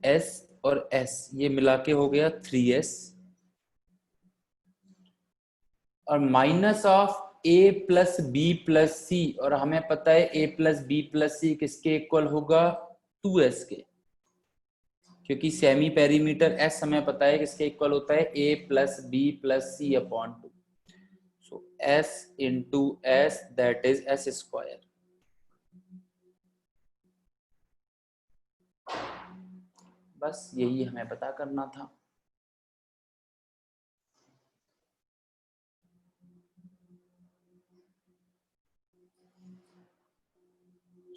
S और S ये मिला के हो गया 3S और minus of A plus B plus C, और हमें पता है A plus B plus C किसके इक्वल होगा 2S के, क्योंकि सेमी पेरीमीटर S हमें पता है किसके इक्वल होता है A plus B plus C upon 2। So S into S that is S square. बस यही हमें पता करना था।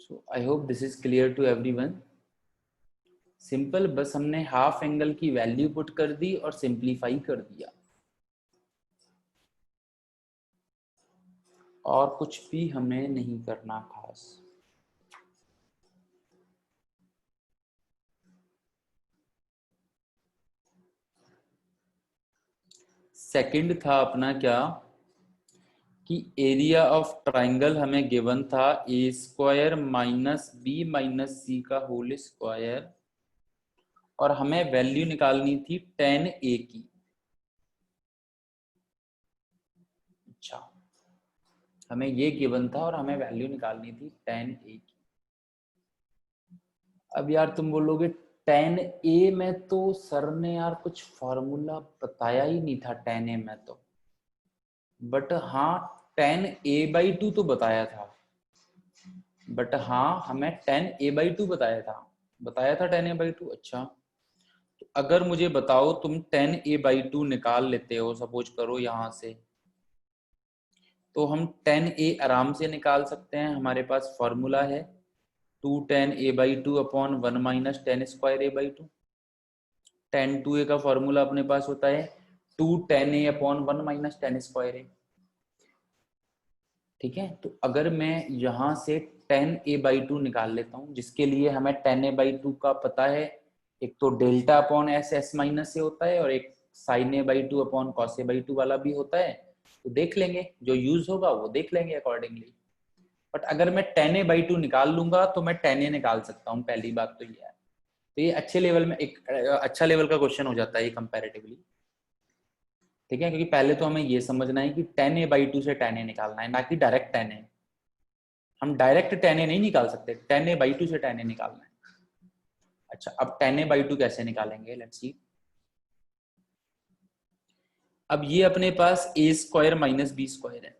So I hope this is clear to everyone. Simple, बस हमने हाफ एंगल की वैल्यू पुट कर दी और सिंप्लीफाई कर दिया, और कुछ भी हमें नहीं करना खास। सेकंड था अपना क्या कि एरिया ऑफ ट्राइंगल हमें गिवन था ए स्क्वायर माइनस बी माइनस सी का होल स्क्वायर, और हमें वैल्यू निकालनी थी tan ए की। अच्छा, हमें ये गिवन था और हमें वैल्यू निकालनी थी tan ए की। अब यार तुम बोलोगे tan ए में तो सर ने यार कुछ फॉर्मूला बताया ही नहीं था tan ए में तो, बट हाँ tan a/2 तो बताया था, बट हाँ हमें tan a/2 बताया था tan a/2। अच्छा, तो अगर मुझे बताओ तुम tan a/2 निकाल लेते हो, सपोज करो यहां से, तो हम tan a आराम से निकाल सकते हैं। हमारे पास फॉर्मूला है 2 tan a/2 upon 1 minus tan square a/2। tan 2a का फॉर्मूला अपने पास होता है 2 tan a upon 1 minus tan square a। ठीक है, तो अगर मैं यहाँ से tan a/2 निकाल लेता हूँ, जिसके लिए हमें tan a/2 का पता है, एक तो delta upon S S minus से होता है और एक sin a/2 upon cos a/2 वाला भी होता है, तो देख लेंगे जो यूज होगा वो देख लेंगे अकॉर्डिंगली। बट अगर मैं tan a/2 निकाल लूंगा तो मैं tan a निकाल सकता हूँ, पहली बात तो ये है। तो ये अच्छे लेवल में एक अच्छा लेवल का क्वेश्चन हो जाता है ये कंपैरेटिवली। ठीक है, क्योंकि पहले तो हमें ये समझना है कि tan a/2 से tan a निकालना है, ना कि डायरेक्ट tan a। हम डायरेक्ट tan a नहीं निकाल सकते, tan a/2 से tan a निकालना है। अच्छा, अब tan a/2 कैसे निकालेंगे, लेट्स सी। अब ये अपने पास a square minus B square है,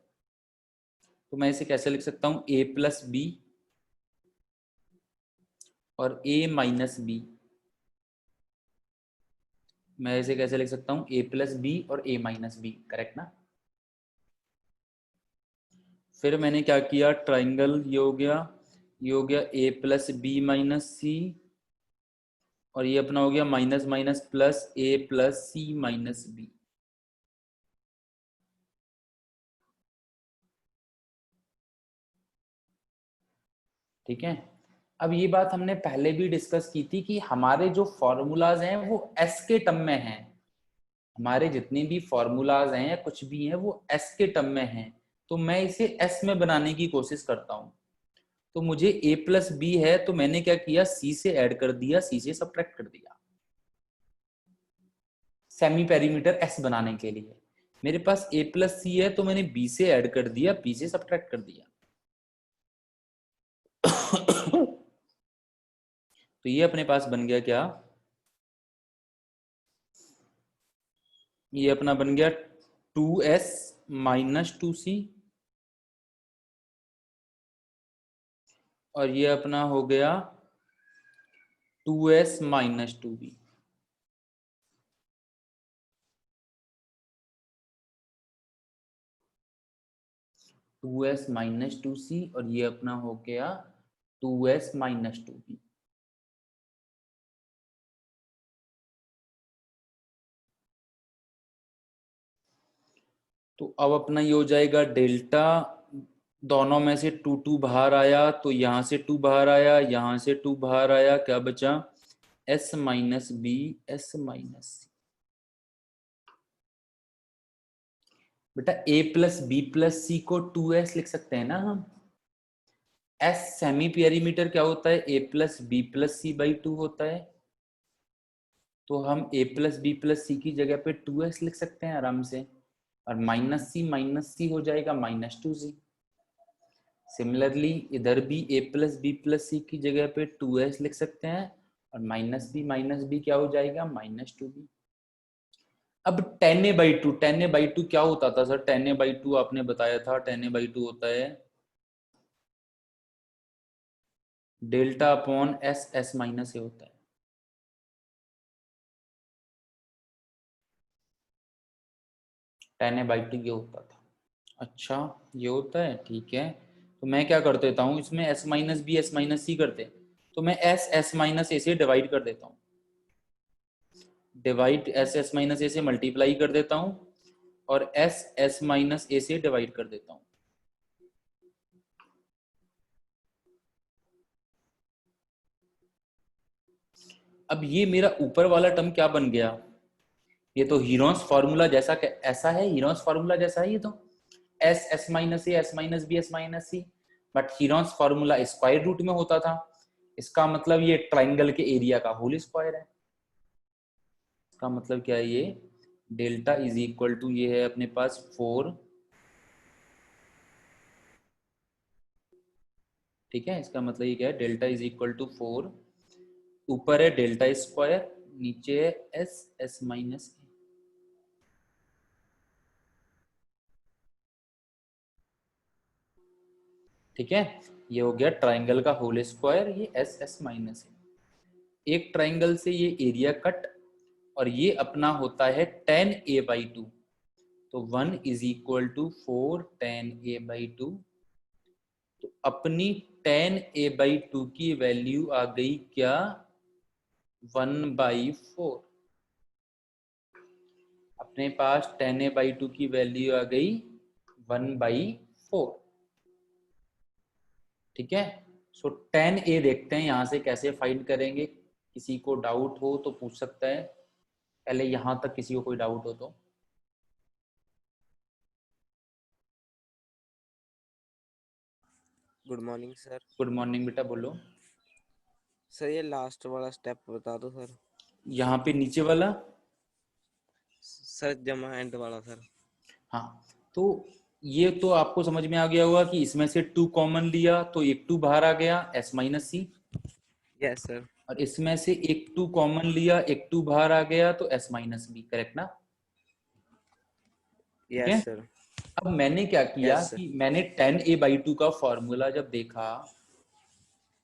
तो मैं इसे कैसे लिख सकता हूं, a प्लस बी और a माइनस बी। मैं इसे कैसे लिख सकता हूं, a प्लस बी और a माइनस बी, करेक्ट ना। फिर मैंने क्या किया, ट्राइंगल ये हो गया a plus B minus C, और ये अपना हो गया minus minus plus a plus C minus B. ठीक है, अब ये बात हमने पहले भी डिस्कस की थी कि हमारे जो फॉर्मूलाज हैं वो एस के टर्म में हैं। हमारे जितने भी फॉर्मूलाज हैं या कुछ भी हैं वो एस के टर्म में हैं, तो मैं इसे एस में बनाने की कोशिश करता हूं। तो मुझे a प्लस बी है, तो मैंने क्या किया, c से ऐड कर दिया, c से सब्ट्रैक्ट कर दिया सेमी पेरीमीटर s बनाने के लिए। मेरे पास a प्लस सी है, तो मैंने b से ऐड कर दिया, b से सब्ट्रैक्ट कर दिया। तो ये अपने पास बन गया क्या, ये अपना बन गया 2s माइनस 2c, और ये अपना हो गया 2s minus 2b। 2s minus 2c और ये अपना हो गया 2s माइनस 2b। तो अब अपना ये हो जाएगा डेल्टा, दोनों में से 2 बाहर आया, तो यहां से 2 बाहर आया, यहां से 2 बाहर आया, क्या बचा, s minus B s minus C. बेटा a plus B plus C को 2s लिख सकते हैं ना हम। s सेमी पेरीमीटर क्या होता है, a plus B plus C by 2 होता है, तो हम a plus B plus C की जगह पे 2s लिख सकते हैं आराम से, और माइनस सी हो जाएगा -2c। सिमिलरली इधर भी a plus B plus C की जगह पे 2s लिख सकते हैं, और माइनस बी क्या हो जाएगा -2b। अब tan a बाई टू क्या होता था sir? tan a by to आपने बताया था, tan a बाई टू होता है डेल्टा अपॉन एस माइनस ए होता है। tan a बाई टू ये होता था। अच्छा ये होता है, ठीक है। तो मैं क्या कर देता हूँ इसमें, s minus B S minus C करते हैं, तो मैं एस माइनस ए से डिवाइड कर देता हूँ, डिवाइड एस माइनस ए से मल्टीप्लाई कर देता हूँ, और एस माइनस ए से डिवाइड कर देता हूँ। अब ये मेरा ऊपर वाला टर्म क्या बन गया? ये तो हीरोन्स फॉर्मूला जैसा, ऐसा है हीरोन्स फॉर्मूला जैसा है ये तो, S minus A S minus B S minus C, but Heron's formula square root में होता था। इसका मतलब ये ट्राइंगल के एरिया का होल स्क्वायर है। इसका मतलब क्या है? ये डेल्टा इज इक्वल टू ये है अपने पास 4, ठीक है। इसका मतलब ये क्या है? डेल्टा इज इक्वल टू 4, ऊपर है डेल्टा स्क्वायर, नीचे है एस माइनस ए। ठीक है, ये हो गया ट्राइंगल का होल स्क्वायर, ये एस माइनस ए। एक ट्राइंगल से ये एरिया कट, और ये अपना होता है tan a बाई टू। तो 1 is equal to 4 tan a by two. तो अपनी tan a बाई टू की वैल्यू आ गई क्या? 1/4। अपने पास tan a बाई टू की वैल्यू आ गई 1/4। ठीक है। सो tan a देखते हैं यहां से कैसे फाइंड करेंगे। किसी को डाउट हो तो पूछ सकता है, पहले यहां तक किसी को कोई डाउट हो तो। Good morning sir. Good morning बेटा, बोलो। सर ये लास्ट वाला स्टेप बता दो सर। यहाँ पे नीचे वाला, सर जमा एंड वाला सर। हाँ। तो ये तो आपको समझ में आ गया होगा कि इसमें से 2 कॉमन लिया तो एक 2 बाहर आ गया, S minus C. Yes sir. और इसमें से एक 2 कॉमन लिया, एक 2 बाहर आ गया, तो एस माइनस बी, करेक्ट ना? ठीक है। Yes sir. अब मैंने क्या किया यस सर। कि मैंने tan a बाई टू का फॉर्मूला जब देखा,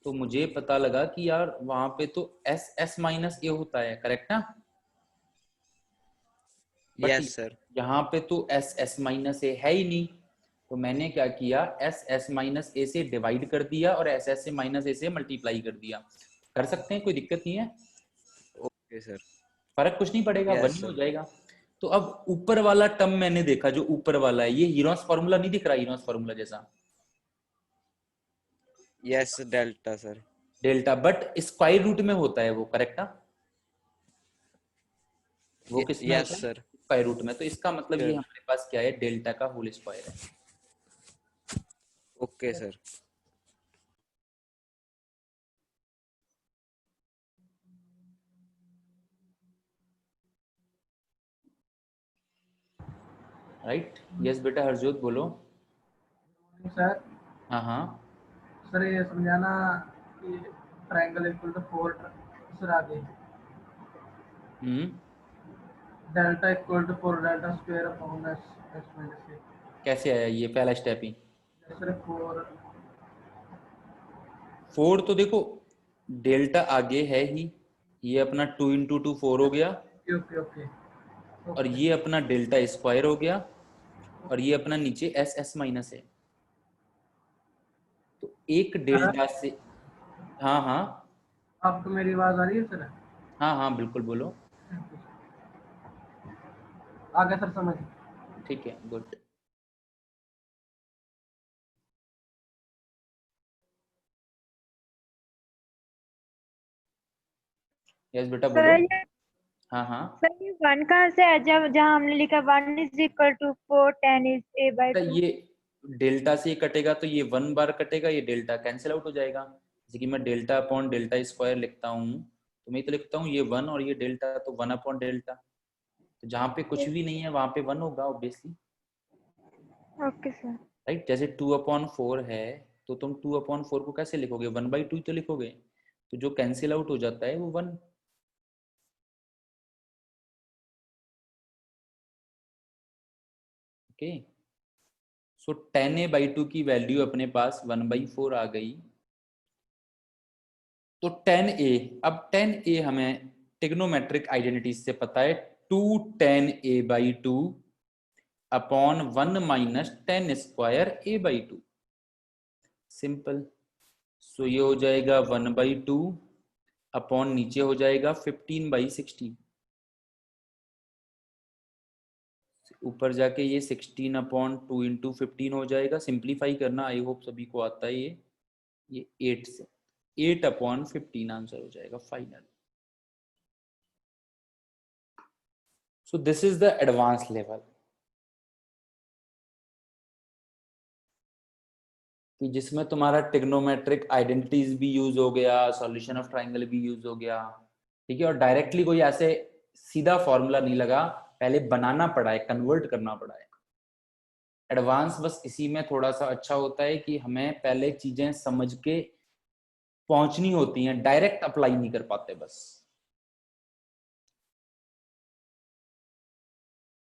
तो मुझे पता लगा कि यार वहां पे तो एस माइनस ए होता है, करेक्ट ना? But yes sir. यहाँ पे तो एस माइनस ए है ही नहीं। तो मैंने क्या किया, एस माइनस ए से डिवाइड कर दिया, और एस से माइनस ए से मल्टीप्लाई कर दिया। कर सकते हैं, कोई दिक्कत नहीं है, ओके सर। फर्क कुछ नहीं पड़ेगा, वन यस ही हो सर। जाएगा। तो अब ऊपर वाला टर्म मैंने देखा, जो ऊपर वाला है, ये हीरोन्स फॉर्मूला नहीं दिख रहा, हीरोन्स फॉर्मूला जैसा yes delta sir. Delta, but square root में होता है वो, करेक्ट ना? वो किस में होता यस है? सर। स्क्वायर रूट में। तो इसका मतलब ये सर हमारे पास क्या है, डेल्टा का होल स्क्वायर है। Okay sir. राइट, यस बेटा हरजोत बोलो। सर हाँ हाँ। सर ये समझाना कि ट्रायंगल इक्वल टू 4 सर आगे delta equal to 4 delta square upon S S minus A. कैसे आया ये पहला स्टेप ही? सर 4 4 तो देखो डेल्टा आगे है ही, ये अपना 2 इंटू 2 4 हो गया, ओके ओके और ओके ये अपना डेल्टा स्क्वायर हो गया, और ये अपना नीचे एस माइनस है। तो एक सर डेल्टा से, हाँ हाँ, आपको मेरी आवाज आ रही है सर? हाँ हाँ बिल्कुल बोलो। आगे सर समझ। ठीक है, गुड। यस बेटा बोलो। सर ये हाँ हाँ। सर ये 1 कहाँ से है? जब जहाँ हमने लिखा 1 is equal to 4 10 is a by बेटा 2। ये डेल्टा से कटेगा तो ये 1 बार कटेगा, ये डेल्टा कैंसिल आउट हो जाएगा। जैसे कि मैं डेल्टा अपॉन डेल्टा स्क्वायर लिखता हूँ, तो मैं तो लिखता हूँ ये 1 और ये डेल्टा, तो 1/डेल्टा। तो जहाँ पे कुछ भी नहीं है वहां पे 1 होगा ऑब्वियसली, ओके सर। राइट। जैसे 2/4 है तो तुम 2/4 को कैसे लिखोगे, 1/2 तो लिखोगे, तो जो कैंसिल आउट हो जाता है वो 1। ओके, सो 10a/2 की वैल्यू अपने पास 1/4 आ गई। तो 10a, अब 10a हमें ट्रिग्नोमेट्रिक आइडेंटिटीज से पता है, 2 10a/2 upon 1 minus 10 square a/2, simple. So ये हो जाएगा 1/2 अपॉन नीचे हो जाएगा 15/16, ऊपर जाके ये 16/2 इंटू 15 हो जाएगा। सिंप्लीफाई करना आई होप सभी को आता है ये 8 से 8/15 आंसर हो जाएगा final. So this is the advance level, कि जिसमें तुम्हारा ट्रिग्नोमेट्रिक आइडेंटिटीज भी यूज हो गया, सॉल्यूशन ऑफ ट्राइंगल भी यूज हो गया, ठीक है। और डायरेक्टली कोई ऐसे सीधा फॉर्मूला नहीं लगा, पहले बनाना पड़ा है, कन्वर्ट करना पड़ा है। एडवांस बस इसी में थोड़ा सा अच्छा होता है कि हमें पहले चीजें समझ के पहुंचनी होती हैं, डायरेक्ट अप्लाई नहीं कर पाते बस।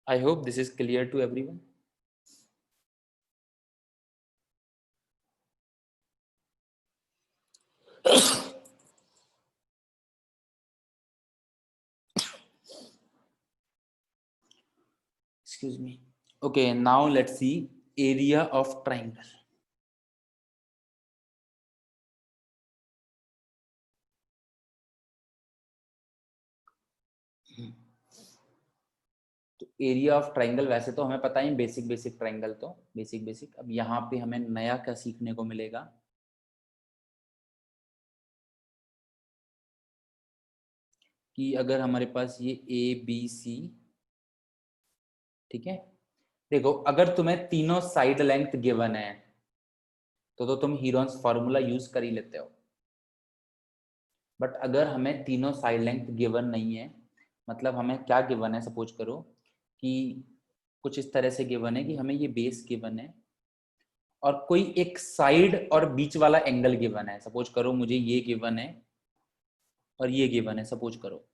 I hope this is clear to everyone. Excuse me. Okay, now let's see area of triangle. तो एरिया ऑफ ट्राइंगल वैसे तो हमें पता है, बेसिक ट्राइंगल तो बेसिक। अब यहाँ पे हमें नया क्या सीखने को मिलेगा, कि अगर हमारे पास ये ABC, ठीक है। देखो अगर तुम्हें तीनों साइड लेंथ गिवन है तो तुम हीरोन्स फॉर्मूला यूज कर ही लेते हो। बट अगर हमें तीनों साइड लेंथ गिवन नहीं है, मतलब हमें क्या गिवन है, सपोज करो कि कुछ इस तरह से गिवन है कि हमें ये बेस गिवन है और कोई एक साइड और बीच वाला एंगल गिवन है। सपोज करो मुझे ये गिवन है और ये गिवन है। सपोज करो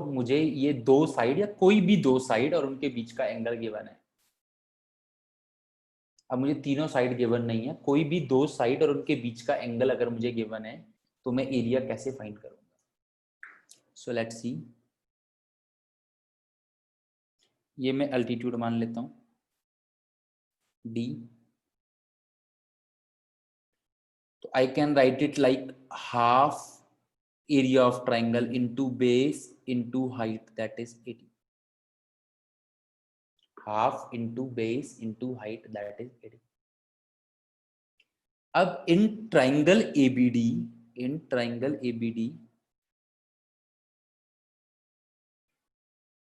मुझे ये दो साइड या कोई भी दो साइड और उनके बीच का एंगल गिवन है। अब मुझे तीनों साइड गिवन नहीं है, कोई भी दो साइड और उनके बीच का एंगल अगर मुझे गिवन है तो मैं एरिया कैसे फाइंड करूंगा। सो लेट्स सी, ये मैं अल्टीट्यूड मान लेता हूं d, तो आई can write it like half area of triangle into base into height, that is 80, half into base into height, that is 80. अब in triangle ABD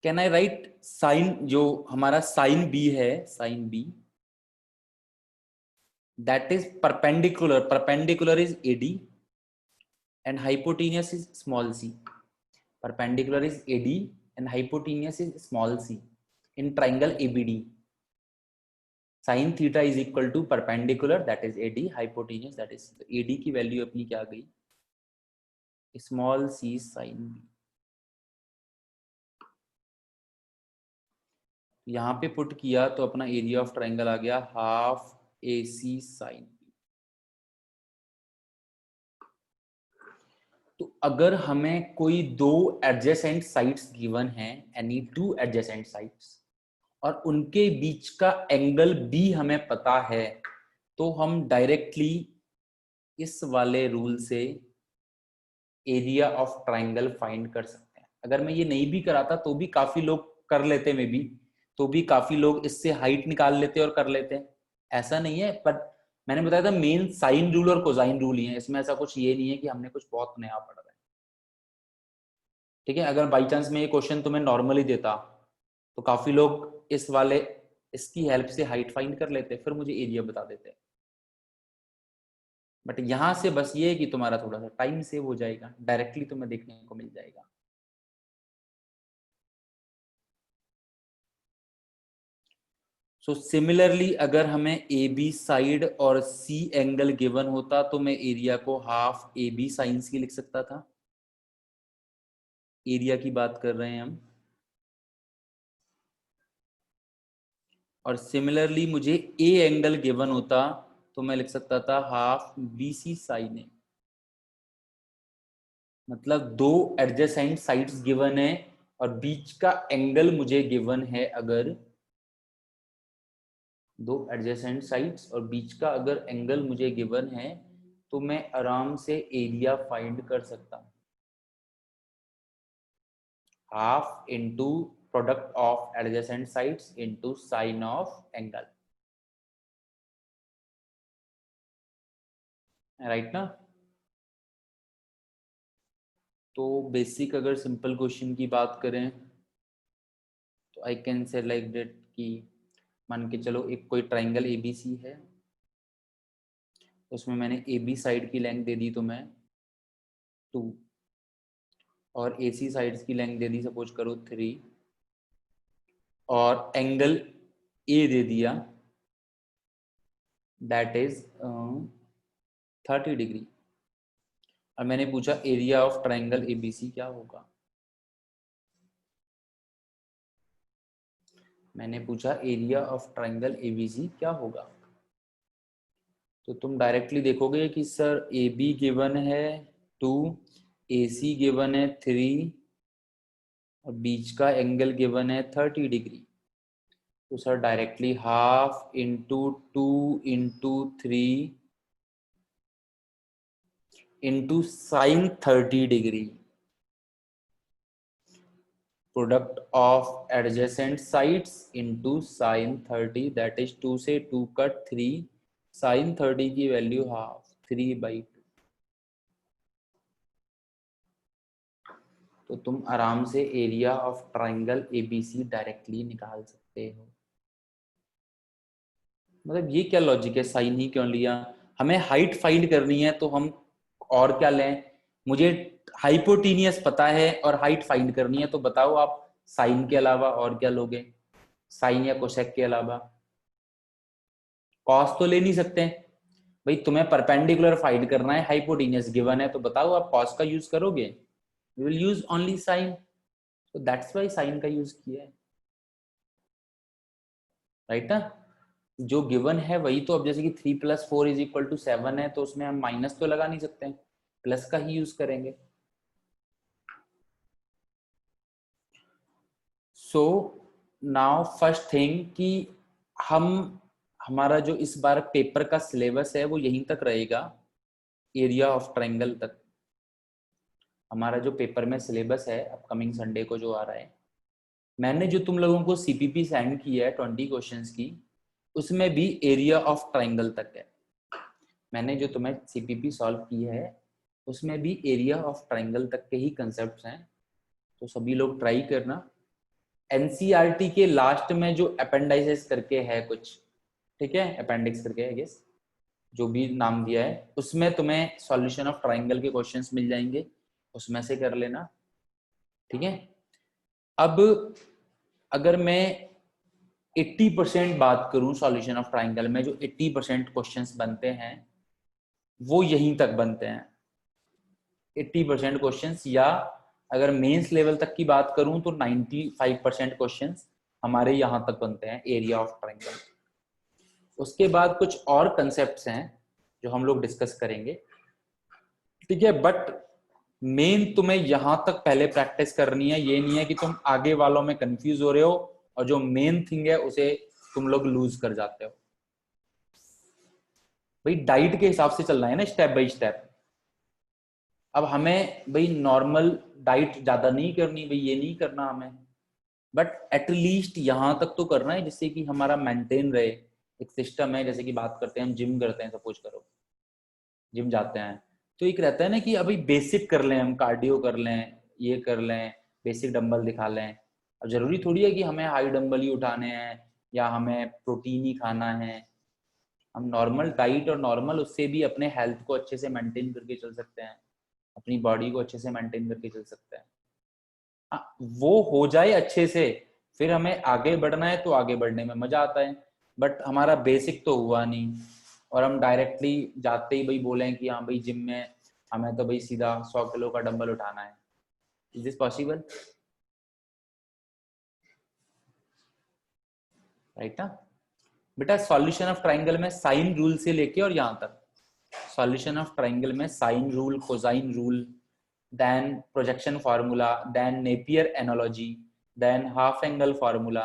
can I write sin, जो हमारा sin B है, sin B, that is perpendicular is AD and hypotenuse is small c. Perpendicular is AD and hypotenuse is small c in triangle ABD. Sin theta is equal to perpendicular, that is AD, hypotenuse, that is AD की value अपनी क्या आ गई, small c sin B। यहाँ पे put किया तो अपना area of triangle आ गया हाफ AC sin B। तो अगर हमें कोई दो एडजेसेंट साइड्स गिवन है, एनी टू एडजेसेंट साइड्स, और उनके बीच का एंगल भी हमें पता है, तो हम डायरेक्टली इस वाले रूल से एरिया ऑफ ट्राइंगल फाइंड कर सकते हैं। अगर मैं ये नहीं भी कराता तो भी काफी लोग कर लेते, में भी तो भी काफी लोग इससे हाइट निकाल लेते और कर लेते हैं, ऐसा नहीं है। पर मैंने बताया था मेन साइन रूल और कोसाइन रूल ही है, इसमें ऐसा कुछ ये नहीं है कि हमने कुछ बहुत नया पढ़ा है, ठीक है। अगर बाई चांस में ये क्वेश्चन तुम्हें नॉर्मली देता तो काफी लोग इस वाले इसकी हेल्प से हाइट फाइंड कर लेते, फिर मुझे एरिया बता देते। बट यहाँ से बस ये है कि तुम्हारा थोड़ा सा टाइम सेव हो जाएगा, डायरेक्टली तुम्हें देखने को मिल जाएगा। सो सिमिलरली अगर हमें ए बी साइड और सी एंगल गिवन होता तो मैं एरिया को हाफ ए बी साइन सी लिख सकता था। एरिया की बात कर रहे हैं हम। और सिमिलरली मुझे ए एंगल गिवन होता तो मैं लिख सकता था हाफ बी सी साइन ए। मतलब दो एडजेसेंट साइड्स गिवन है और बीच का एंगल मुझे गिवन है। अगर दो एडजेसेंट साइड्स और बीच का अगर एंगल मुझे गिवन है तो मैं आराम से एरिया फाइंड कर सकता हूं। Half into product of adjacent sides into sine of angle, right ना। तो बेसिक अगर सिंपल क्वेश्चन की बात करें तो I can say like that कि मान के चलो एक कोई ट्राइंगल एबीसी है, उसमें मैंने ए बी साइड की लेंथ दे दी तो मैं 2 और ए सी साइड्स की लेंथ दे दी सपोज करो 3 और एंगल ए दे दिया दैट इज 30 डिग्री। और मैंने पूछा एरिया ऑफ ट्राइंगल एबीसी क्या होगा। मैंने पूछा एरिया ऑफ ट्राइंगल एबीसी क्या होगा। तो तुम डायरेक्टली देखोगे कि सर ए बी गिवन है 2, ए सी गिवन है 3 और बीच का एंगल गिवन है 30 डिग्री। तो sir directly half into 2 into 3 into sine 30 degree, product of adjacent sides into sine 30 that is 2 से 2 कट 3, साइन 30 की वैल्यू हाफ 3/2। तो तुम आराम से area of triangle ABC directly निकाल सकते हो। मतलब ये क्या लॉजिक है, साइन ही क्यों लिया। हमें हाइट फाइंड करनी है तो हम और क्या लें। मुझे हाइपोटीनियस पता है और हाइट फाइंड करनी है तो बताओ आप साइन के अलावा और क्या लोगे। साइन या कोसेक के अलावा कॉस तो ले नहीं सकते भाई। तुम्हें परपेंडिकुलर फाइंड करना है, हाइपोटीनियस गिवन है तो बताओ आप कॉस का यूज करोगे। You will use only sine, तो दैट्स व्हाई साइन का यूज किया है, राइट ना। जो गिवन है वही तो। अब जैसे कि 3 + 4 = 7 है तो उसमें हम माइनस तो लगा नहीं सकते हैं, प्लस का ही यूज करेंगे। सो नाउ फर्स्ट थिंग कि हमारा जो इस बार पेपर का सिलेबस है वो यहीं तक रहेगा, एरिया ऑफ ट्रायंगल तक। हमारा जो पेपर में सिलेबस है अपकमिंग संडे को जो आ रहा है, मैंने जो तुम लोगों को सीपीपी सेंड किया है 20 क्वेश्चंस की, उसमें भी एरिया ऑफ ट्रायंगल तक है। मैंने जो तुम्हें सीपीपी सॉल्व की है उसमें भी एरिया ऑफ ट्रायंगल तक के ही कंसेप्ट्स हैं। तो सभी लोग ट्राई करना। एनसीईआरटी के लास्ट में जो अपेंडाइजेस करके है कुछ, ठीक है, अपेंडिक्स करके आई गेस जो भी नाम दिया है, उसमें तुम्हें सॉल्यूशन ऑफ ट्रायंगल के क्वेश्चंस मिल जाएंगे, उसमें से कर लेना, ठीक है। अब अगर मैं 80% बात करूं सॉल्यूशन ऑफ ट्रायंगल में, जो 80% क्वेश्चंस बनते हैं वो यहीं तक बनते हैं। 80% क्वेश्चंस, या अगर मेंस लेवल तक की बात करूं तो 95% क्वेश्चंस हमारे यहां तक बनते हैं एरिया ऑफ ट्रायंगल। उसके बाद कुछ और कंसेप्ट्स हैं जो हम लोग डिस्कस करेंगे, ठीक है। बट मेन तुम्हें यहां तक पहले प्रैक्टिस करनी है, ये नहीं है कि तुम आगे वालों में कंफ्यूज हो रहे हो और जो मेन थिंग है उसे तुम लोग लूज कर जाते हो। भाई डाइट के हिसाब से चलना है ना, स्टेप बाय स्टेप। अब हमें भाई नॉर्मल डाइट ज्यादा नहीं करनी, भाई ये नहीं करना हमें, बट एटलीस्ट यहां तक तो करना है जिससे कि हमारा मेंटेन रहे। एक सिस्टम है, जैसे कि बात करते हैं हम जिम करते हैं, सपोज करो जिम जाते हैं तो एक रहता है ना कि अभी बेसिक कर लें, हम कार्डियो कर लें, ये कर लें, बेसिक डंबल दिखा लें। अब जरूरी थोड़ी है कि हमें हाई डंबल ही उठाने हैं या हमें प्रोटीन ही खाना है, हम नॉर्मल डाइट और नॉर्मल उससे भी अपने हेल्थ को अच्छे से मेंटेन करके चल सकते हैं, अपनी बॉडी को अच्छे से मेंटेन करके चल सकते हैं। वो हो जाए अच्छे से, फिर हमें आगे बढ़ना है तो आगे बढ़ने में मजा आता है। बट हमारा बेसिक तो हुआ नहीं और हम डायरेक्टली जाते ही भाई बोले कि हाँ भाई जिम में हमें तो भाई सीधा 100 किलो का डंबल उठाना है। Is this possible? राइट ना बेटा? सॉल्यूशन ऑफ ट्राइंगल में साइन रूल से लेके और यहां तक, सॉल्यूशन ऑफ ट्राइंगल में sine rule, cosine rule, then projection formula, then Napier analogy, then half angle formula,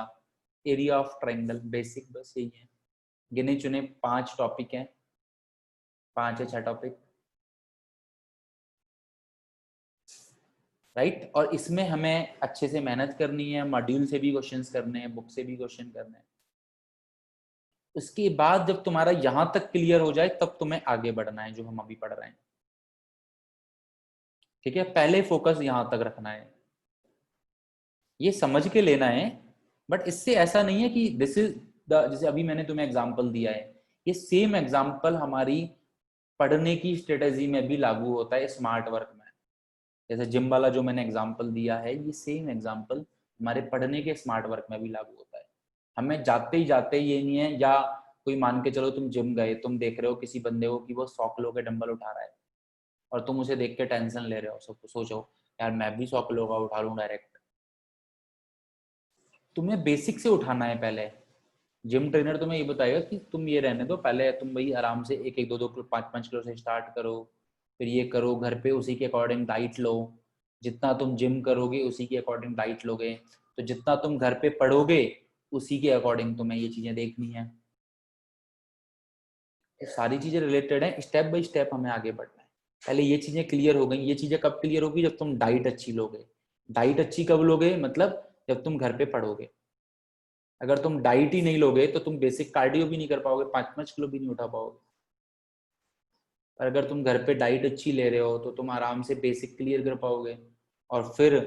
area of triangle, basic बस यही है। गिने चुने 5 टॉपिक हैं, 5 या 6 टॉपिक, राइट। और इसमें हमें अच्छे से मेहनत करनी है, मॉड्यूल से भी क्वेश्चंस करने हैं, बुक से भी क्वेश्चन करने हैं। उसके बाद जब तुम्हारा यहां तक क्लियर हो जाए तब तुम्हें आगे बढ़ना है, जो हम अभी पढ़ रहे हैं। ठीक है, पहले फोकस यहां तक रखना है, ये समझ के लेना है। बट इससे ऐसा नहीं है कि दिस इज द, जैसे अभी मैंने तुम्हें एग्जांपल दिया है, ये सेम एग्जांपल हमारी पढ़ने की स्ट्रेटेजी में भी लागू होता है स्मार्ट वर्क में। जैसे जिम वाला जो मैंने एग्जांपल दिया है, ये सेम एग्जांपल हमारे पढ़ने के स्मार्ट वर्क में भी लागू होता है। हमें जाते ही जाते ये नहीं है, या कोई मान के चलो तुम जिम गए, तुम देख रहे हो किसी बंदे को कि वो 100 किलो के डंबल उठा रहा है और तुम उसे देख के टेंशन ले रहे हो, सब सोचो यार मैं भी 100 किलो का उठा लूं डायरेक्ट। तुम्हें बेसिक से उठाना है पहले। जिम ट्रेनर तुम्हें ये बताएगा कि तुम ये रहने दो, पहले तुम भाई आराम से 1-1, 2-2 किलो, 5-5 किलो से स्टार्ट करो, फिर ये करो, घर पे उसी के अकॉर्डिंग डाइट लो। जितना तुम जिम करोगे उसी के अकॉर्डिंग डाइट लोगे, तो जितना तुम घर पे पढ़ोगे उसी के अकॉर्डिंग तुम्हें ये चीजें देखनी है। तो सारी चीजें रिलेटेड है, स्टेप बाय स्टेप हमें आगे बढ़ना है। पहले ये चीजें क्लियर हो गई। ये चीजें कब क्लियर होगी? जब तुम डाइट अच्छी लोगे। डाइट अच्छी कब लोगे? मतलब जब तुम घर पे पढ़ोगे। अगर तुम डाइट ही नहीं लोगे तो तुम बेसिक कार्डियो भी नहीं कर पाओगे, 5-5 किलो भी नहीं उठा पाओगे। और अगर तुम घर पे डाइट अच्छी ले रहे हो तो तुम आराम से बेसिक क्लियर कर पाओगे, और फिर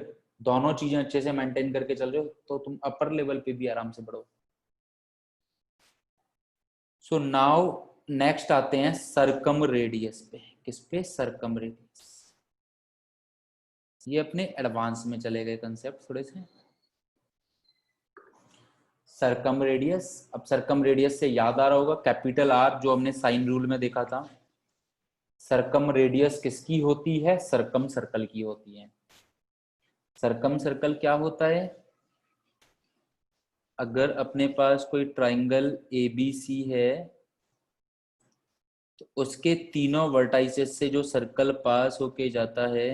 दोनों चीजें अच्छे से मेंटेन करके चल रहे हो तो तुम अपर लेवल पे भी आराम से बढ़ो। सो नाउ नेक्स्ट आते हैं सरकम रेडियस पे। किस पे? सरकम रेडियस। ये अपने एडवांस में चले गए कंसेप्ट थोड़े से। सरकम रेडियस, अब सरकम रेडियस से याद आ रहा होगा कैपिटल आर जो हमने साइन रूल में देखा था। सरकम रेडियस किसकी होती है? सरकम सर्कल की होती है। सरकम सर्कल क्या होता है? अगर अपने पास कोई ट्राइंगल ABC है तो उसके तीनों वर्टाइसेस से जो सर्कल पास होके जाता है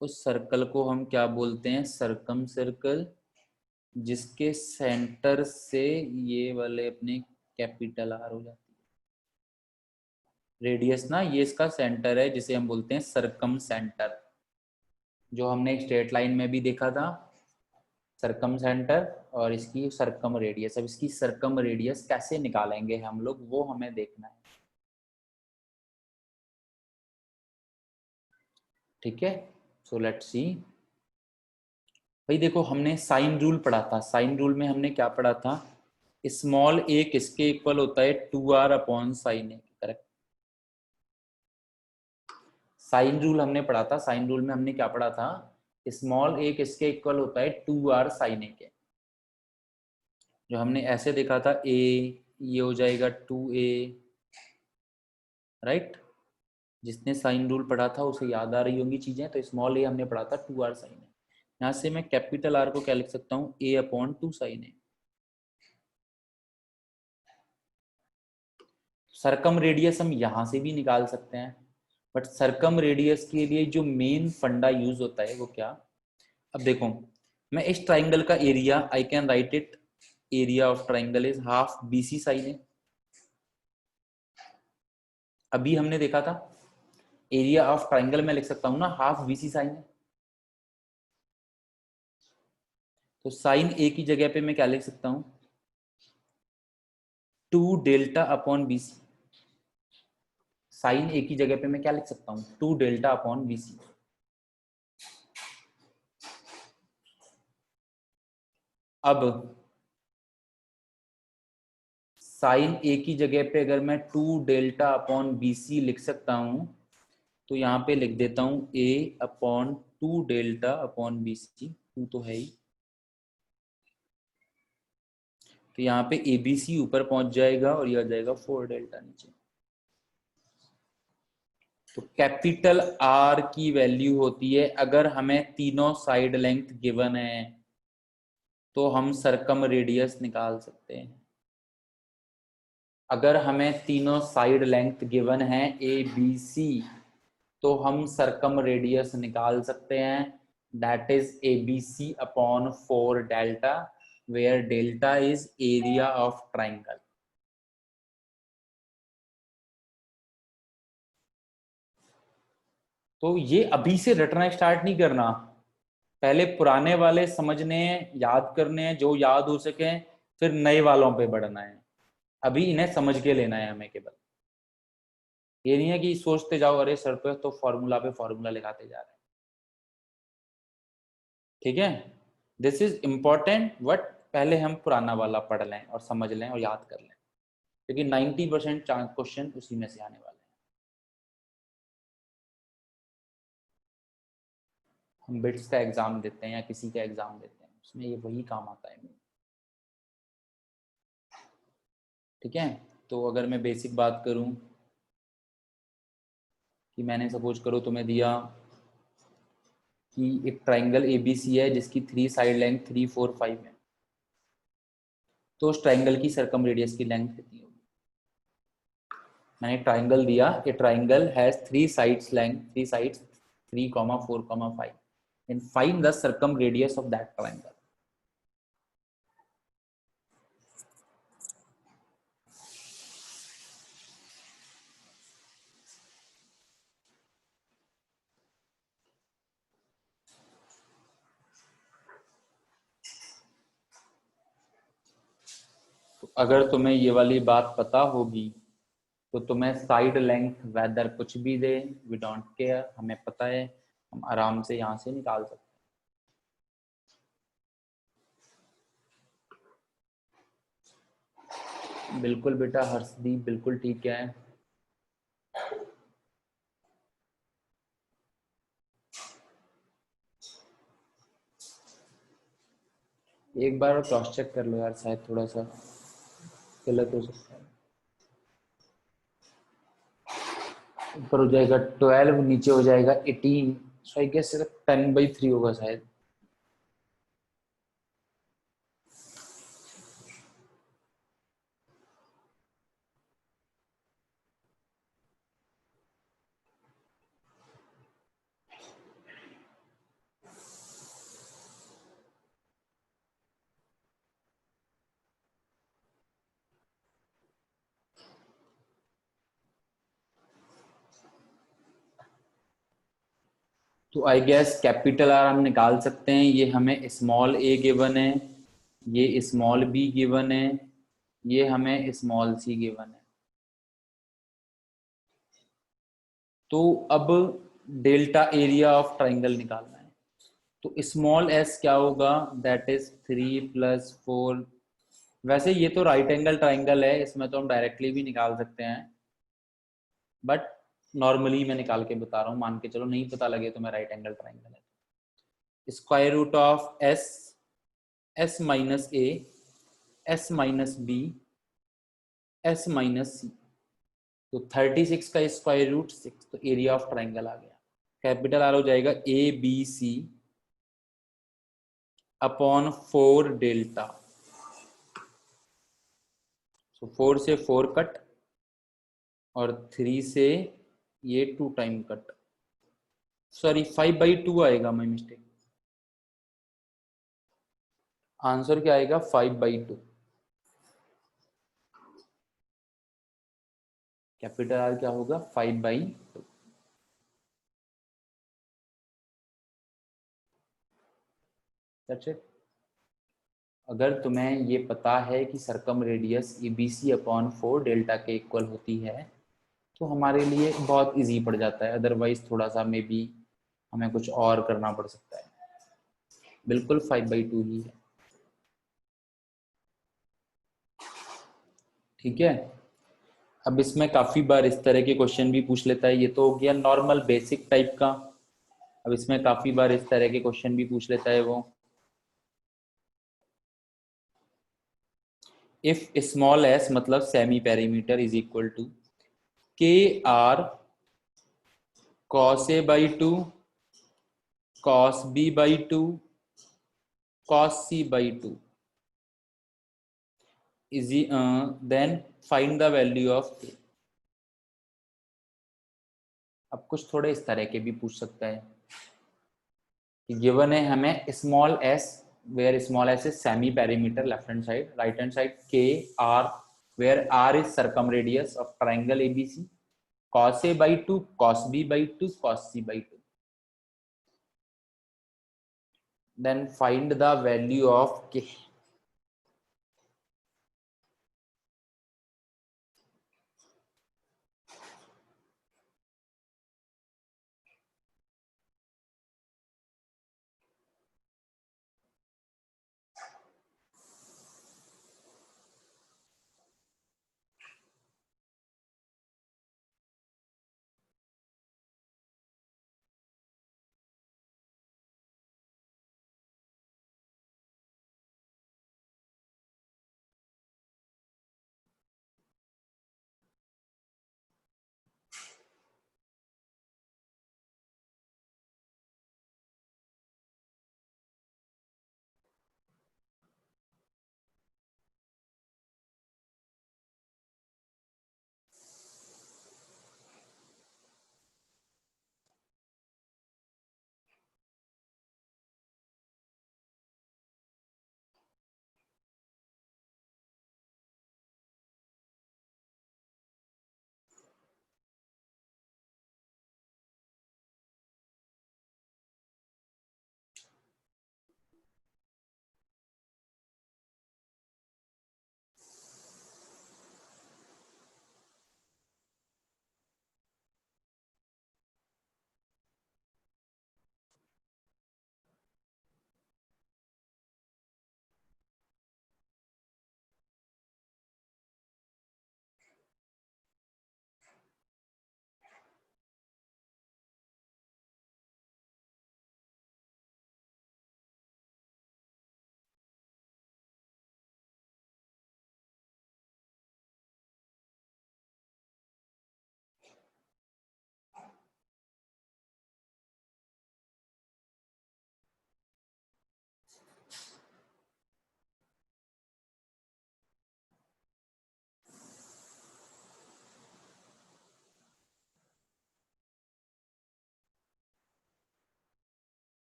उस सर्कल को हम क्या बोलते हैं? सरकम सर्कल। जिसके सेंटर से ये वाले अपने कैपिटल आर हो जाती है। रेडियस ना, ये इसका सेंटर है जिसे हम बोलते हैं सरकम सेंटर, जो हमने एक स्ट्रेट लाइन में भी देखा था, सरकम सेंटर। और इसकी सरकम रेडियस, अब इसकी सरकम रेडियस कैसे निकालेंगे हम लोग, वो हमें देखना है। ठीक है, सो लेट्स सी। भाई देखो, हमने साइन रूल पढ़ा था। साइन रूल में हमने क्या पढ़ा था? स्मॉल a किसके इक्वल होता है? 2r upon sine a। Correct. Sine rule हमने पढ़ा था। साइन रूल में हमने क्या पढ़ा था? स्मॉल a किसके इक्वल होता है? 2r साइन a के। जो हमने ऐसे देखा था a, ये हो जाएगा 2a, राइट। जिसने साइन रूल पढ़ा था उसे याद आ रही होंगी चीजें। तो स्मॉल a हमने पढ़ा था 2r साइन a। यहाँ से मैं कैपिटल R को क्या लिख सकता हूँ? a upon 2 sine a। Circumradius हम यहां से भी निकाल सकते हैं, बट सरकम रेडियस के लिए जो मेन फंडा यूज होता है वो क्या? अब देखो, मैं इस ट्राइंगल का area, I can write it, area of triangle is half BC sine A. अभी हमने देखा था एरिया ऑफ ट्राइंगल में लिख सकता हूं ना हाफ BC साइन ए। तो साइन ए की जगह पे मैं क्या लिख सकता हूं? 2 डेल्टा अपॉन BC। साइन ए की जगह पे मैं क्या लिख सकता हूं? 2 डेल्टा अपॉन BC। अब साइन ए की जगह पे अगर मैं 2 डेल्टा अपॉन बी सी लिख सकता हूं तो यहाँ पे लिख देता हूं a upon 2 delta upon B C, 2 तो है ही, तो यहाँ पे ए बी सी ऊपर पहुंच जाएगा और यह आ जाएगा 4 डेल्टा नीचे। तो कैपिटल आर की वैल्यू होती है, अगर हमें तीनों साइड लेंथ गिवन है तो हम सरकम रेडियस निकाल सकते हैं। अगर हमें तीनों साइड लेंथ गिवन है ए बी सी तो हम सरकम रेडियस निकाल सकते हैं, that is A B C upon 4 delta, where delta is area of triangle. तो ये अभी से रटना स्टार्ट नहीं करना, पहले पुराने वाले समझने हैं, याद करने हैं, जो याद हो सके, फिर नए वालों पे बढ़ना है। अभी इन्हें समझ के लेना है हमें केवल, ये नहीं है कि सोचते जाओ अरे सर तो फॉर्मूला पे फॉर्मूला लगाते जा रहे हैं। ठीक है, दिस इज इम्पोर्टेंट, बट पहले हम पुराना वाला पढ़ लें और समझ लें और याद कर लें, क्योंकि 90% क्वेश्चन उसी में से आने वाले हैं। हम बिट्स का एग्जाम देते हैं या किसी का एग्जाम देते हैं, उसमें ये वही काम आता है। ठीक है, तो अगर मैं बेसिक बात करूं कि मैंने सपोज करो तुम्हें दिया कि एक ट्राइंगल एबीसी है जिसकी 3 साइड लेंथ 3, 4, 5 है, तो उस ट्राइंगल की सरकम रेडियस की लेंथ कितनी होगी। मैंने ट्राइंगल दिया, ए triangle has 3 sides length 3 sides 3, 4, 5 and find the circum radius of that triangle. तो अगर तुम्हें ये वाली बात पता होगी तो तुम्हें साइड लेंथ वेदर कुछ भी दे, वी डोंट केयर, हमें पता है, हम आराम से यहाँ से निकाल सकते हैं। बिल्कुल बेटा हर्षदीप, बिल्कुल ठीक है। एक बार क्रॉस चेक कर लो यार, शायद थोड़ा सा गलत हो सकता है। ऊपर हो जाएगा 12, नीचे हो जाएगा 18, सो आई गेस 10/3 होगा शायद। तो आई गेस कैपिटल आर हम निकाल सकते हैं, ये हमें स्मॉल ए गिवन है, ये स्मॉल बी गिवन है, ये हमें स्मॉल सी गिवन है। तो अब डेल्टा एरिया ऑफ ट्राइंगल निकालना है, तो स्मॉल एस क्या होगा, दैट इज 3 + 4। वैसे ये तो राइट एंगल ट्राइंगल है, इसमें तो हम डायरेक्टली भी निकाल सकते हैं, बट नॉर्मली मैं निकाल के बता रहा हूँ, मान के चलो नहीं पता लगे तो मैं राइट एंगल ट्राइंगल है। Square root of S, S minus A, S minus B, S minus C, तो 36 का स्क्वायर रूट 6, तो एरिया ऑफ ट्राइंगल आ गया। कैपिटल आर हो जाएगा A B C upon 4 delta, so 4 से 4 कट और 3 से ये 2 टाइम कट, सॉरी 5/2 आएगा, माय मिस्टेक। आंसर क्या आएगा 5/2। कैपिटल आर क्या होगा 5/2। That's it. अगर तुम्हें ये पता है कि सरकम रेडियस ABC अपॉन 4 डेल्टा के इक्वल होती है तो हमारे लिए बहुत इजी पड़ जाता है, अदरवाइज थोड़ा सा मे बी हमें कुछ और करना पड़ सकता है। बिल्कुल 5/2 ही है। ठीक है। अब इसमें काफी बार इस तरह के क्वेश्चन भी पूछ लेता है, ये तो हो गया नॉर्मल बेसिक टाइप का। अब इसमें काफी बार इस तरह के क्वेश्चन भी पूछ लेता है वो, इफ स्मॉल एस मतलब semi perimeter is equal to K R cos A by two cos B by two cos C by two is then find the value of A. अब कुछ थोड़े इस तरह के भी पूछ सकता है कि गिवन है हमें small S where small S is semi perimeter left hand side, right hand side K R where R is circumradius of triangle ABC, cos a by 2 cos b by 2 cos c by 2, then find the value of k।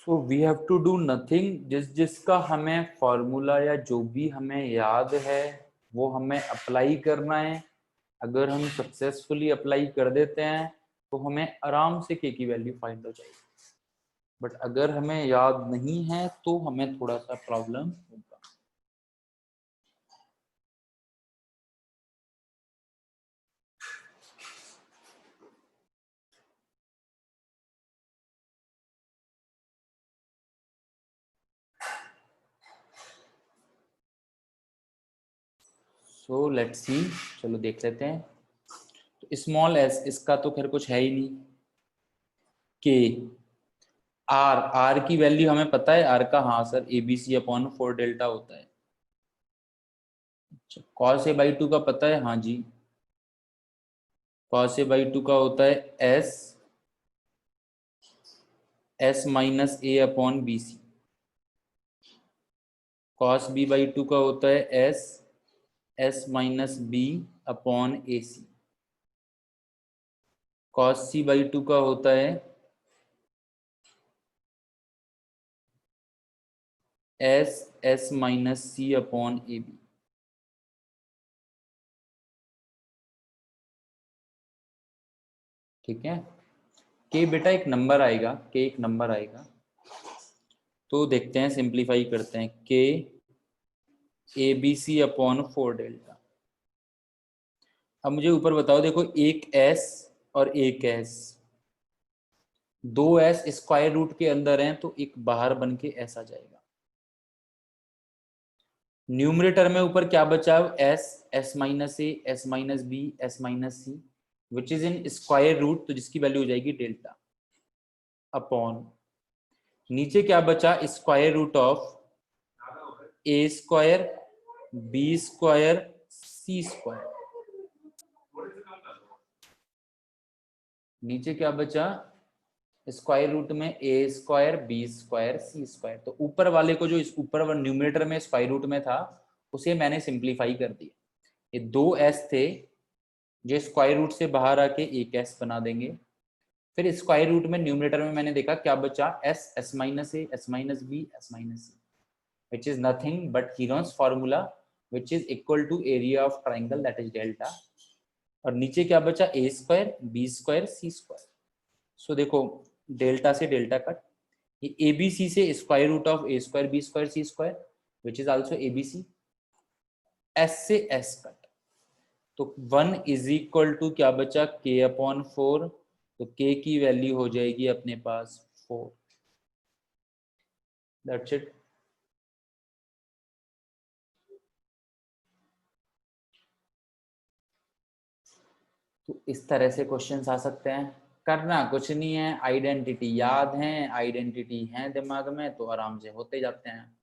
So we have to do nothing, जिसका हमें formula या जो भी हमें याद है वो हमें अप्लाई करना है। अगर हम सक्सेसफुली अप्लाई कर देते हैं तो हमें आराम से के की वैल्यू फाइंड हो जाएगी, बट अगर हमें याद नहीं है तो हमें थोड़ा सा प्रॉब्लम होगा। सो लेट्स सी, चलो देख लेते हैं। तो स्मॉल एस इसका तो खैर कुछ है ही नहीं, के आर, आर की वैल्यू हमें पता है, आर का हाँ sir A B C upon 4 delta होता है। कॉस ए बाई 2 का पता है, हाँ जी, कॉस ए बाई 2 का होता है S S minus A upon B C. Cos B by 2 का होता है S S minus B upon A C. Cos C by 2 का होता है S S minus C upon A B. ठीक है। के बेटा एक नंबर आएगा, के एक नंबर आएगा, तो देखते हैं, सिंप्लीफाई करते हैं। K A B C upon 4 delta. अब मुझे ऊपर बताओ, देखो एक एस और एक एस, दो एस स्क्वायर रूट के अंदर हैं तो एक बाहर बन के एस आ जाएगा। न्यूमरेटर में ऊपर क्या बचा? S, S minus A, S minus B, S minus C, which is in square root, तो जिसकी वैल्यू हो जाएगी डेल्टा, अपॉन नीचे क्या बचा? Square root of A square B square C square. नीचे क्या बचा? स्क्वायर रूट में A square B square C square. तो ऊपर वाले को, जो इस ऊपर न्यूमरेटर में स्क्वायर रूट में था, उसे मैंने सिंप्लीफाई कर दिया। ये दो एस थे जो स्क्वायर रूट से बाहर आके एक एस बना देंगे। फिर स्क्वायर रूट में न्यूमरेटर में मैंने देखा क्या बचा? S, S minus A, S minus B, S minus C, which is nothing but Heron's formula, which is equal to area of triangle, that is delta। और नीचे क्या बचा? ए square B square C square. सो देखो, delta से delta cut, ये ए B C से square root of A square B square C square, which is also A B C. S से S cut, तो 1 इज इक्वल टू क्या बचा? के upon 4। तो के की वैल्यू हो जाएगी अपने पास 4। That's it. तो इस तरह से क्वेश्चंस आ सकते हैं। करना कुछ नहीं है, आइडेंटिटी याद है, आइडेंटिटी है दिमाग में, तो आराम से होते जाते हैं।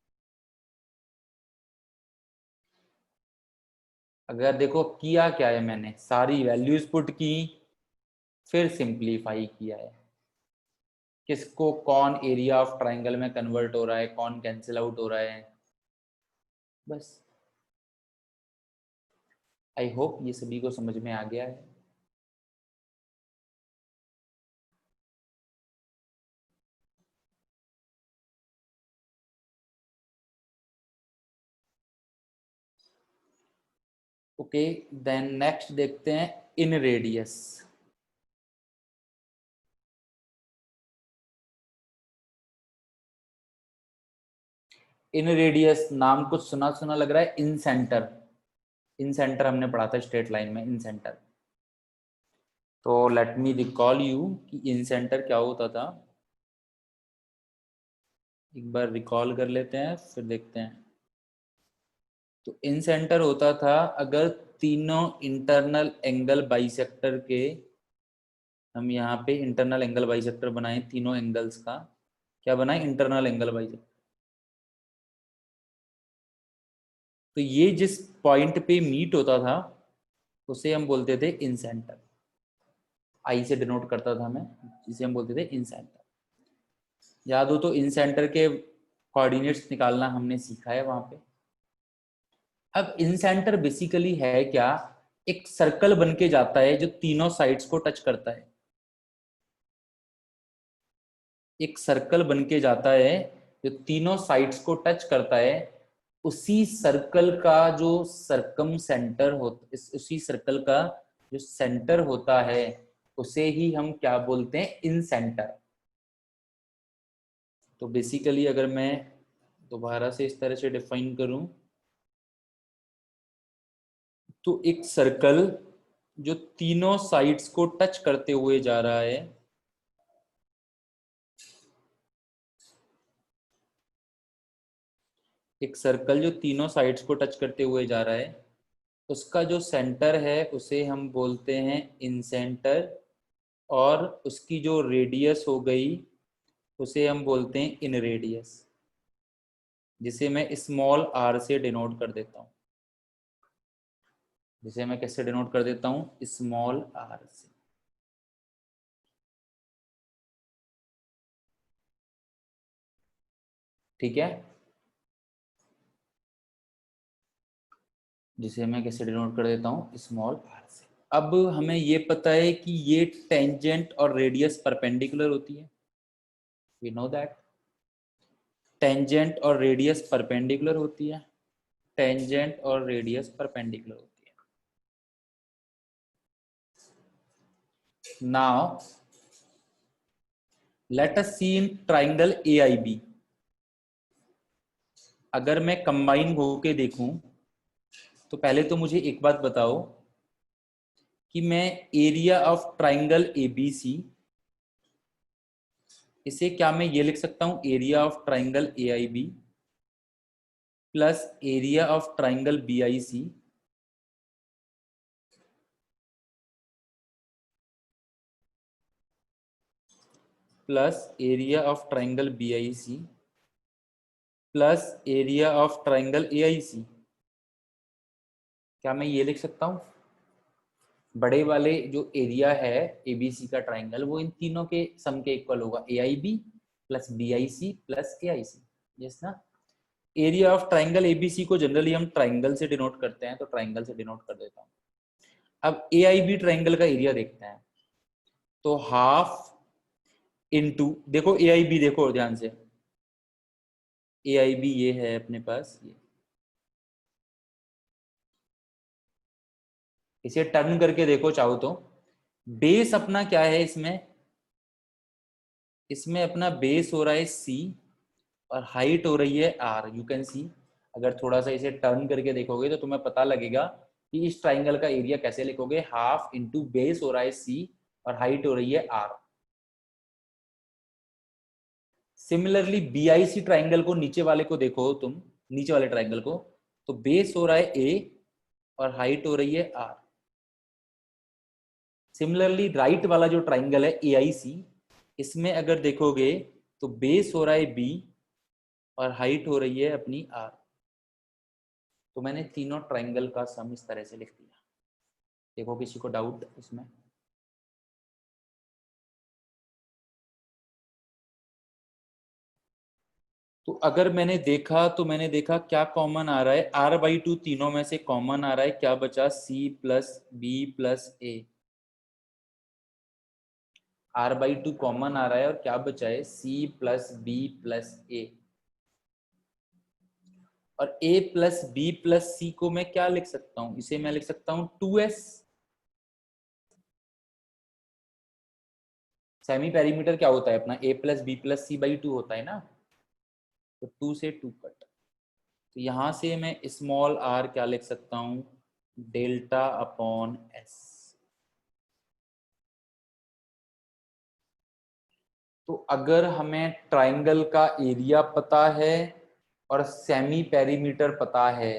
अगर देखो किया क्या है, मैंने सारी वैल्यूज पुट की, फिर सिंप्लीफाई किया है, किसको कौन एरिया ऑफ ट्राइंगल में कन्वर्ट हो रहा है, कौन कैंसिल आउट हो रहा है, बस। आई होप ये सभी को समझ में आ गया है। ओके, देन नेक्स्ट देखते हैं इन रेडियस। इन रेडियस नाम कुछ सुना सुना लग रहा है। इन सेंटर, इन सेंटर हमने पढ़ा था स्ट्रेट लाइन में, इन सेंटर। तो लेट मी रिकॉल यू कि इन सेंटर क्या होता था, एक बार रिकॉल कर लेते हैं फिर देखते हैं। तो इन सेंटर होता था अगर तीनों इंटरनल एंगल बाइसेक्टर के, हम यहाँ पे इंटरनल एंगल बाइसेक्टर बनाए, तीनों एंगल्स का क्या बनाए? Internal angle bisector. तो ये जिस पॉइंट पे मीट होता था उसे हम बोलते थे इन सेंटर। आई से डिनोट करता था मैं, जिसे हम बोलते थे इन सेंटर। याद हो तो इन सेंटर के कोऑर्डिनेट्स निकालना हमने सीखा है वहां पे। अब इन सेंटर बेसिकली है क्या? एक सर्कल बन के जाता है जो तीनों साइड्स को टच करता है। एक सर्कल बन के जाता है जो तीनों साइड्स को टच करता है। उसी सर्कल का जो सरकम सेंटर होता, उसी सर्कल का जो सेंटर होता है उसे ही हम क्या बोलते हैं? इन सेंटर। तो बेसिकली अगर मैं दोबारा से इस तरह से डिफाइन करूं, तो एक सर्कल जो तीनों साइड्स को टच करते हुए जा रहा है, एक सर्कल जो तीनों साइड्स को टच करते हुए जा रहा है, उसका जो सेंटर है उसे हम बोलते हैं इन सेंटर, और उसकी जो रेडियस हो गई उसे हम बोलते हैं इन रेडियस, जिसे मैं स्मॉल आर से डिनोट कर देता हूं। जिसे मैं कैसे डिनोट कर देता हूं? स्मॉल आर से। ठीक है, जिसे मैं कैसे डिनोट कर देता हूं? स्मॉल आर से। अब हमें ये पता है कि ये टेंजेंट और रेडियस परपेंडिकुलर होती है। वी नो दैट टेंजेंट और रेडियस परपेंडिकुलर होती है। टेंजेंट और रेडियस परपेंडिकुलर होती है। Now let us see in triangle AIB. अगर मैं कंबाइन होके देखूं तो पहले तो मुझे एक बात बताओ कि मैं एरिया ऑफ ट्राइंगल ABC, इसे क्या मैं ये लिख सकता हूं, area of triangle AIB plus area of triangle BIC plus area of triangle BIC plus area of triangle AIC। क्या मैं ये लिख सकता हूं? बड़े वाले जो एरिया है ABC का ट्राइंगल, वो इन तीनों के सम के इक्वल होगा, AIB plus BIC plus AIC। Yes ना? एरिया ऑफ ट्राइंगल ABC को जनरली हम ट्राइंगल से डिनोट करते हैं, तो ट्राइंगल से डिनोट कर देता हूं। अब AIB ट्राइंगल का एरिया देखते हैं, तो हाफ इनटू, देखो AIB देखो ध्यान से, AIB ये है अपने पास, ये इसे टर्न करके देखो चाहो तो। बेस अपना क्या है इसमें अपना बेस हो रहा है C और हाइट हो रही है R। यू कैन सी, अगर थोड़ा सा इसे टर्न करके देखोगे तो तुम्हें पता लगेगा कि इस ट्राइंगल का एरिया कैसे लिखोगे, हाफ इंटू बेस हो रहा है C और हाइट हो रही है R। सिमिलरली BIC ट्राइंगल को, नीचे वाले को देखो तुम, नीचे वाले ट्राइंगल को, तो बेस हो रहा है A और हाइट हो रही है R। सिमिलरली राइट वाला जो ट्राइंगल है AIC, इसमें अगर देखोगे तो बेस हो रहा है B और हाइट हो रही है अपनी R। तो मैंने तीनों ट्राइंगल का सम इस तरह से लिख दिया। देखो किसी को डाउट इसमें? तो अगर मैंने देखा क्या कॉमन आ रहा है, R/2 तीनों में से कॉमन आ रहा है, क्या बचा, C plus B plus A। R/2 common आ रहा है और क्या बचा है, C plus B plus A। और A plus B plus C को मैं क्या लिख सकता हूं, इसे मैं लिख सकता हूं 2S। सेमी पेरीमीटर क्या होता है अपना, A plus B plus C/2 होता है ना, तो 2 से 2 कट। तो यहां से मैं स्मॉल r क्या लिख सकता हूं, डेल्टा अपॉन S। तो अगर हमें ट्राइंगल का एरिया पता है और सेमी पेरीमीटर पता है,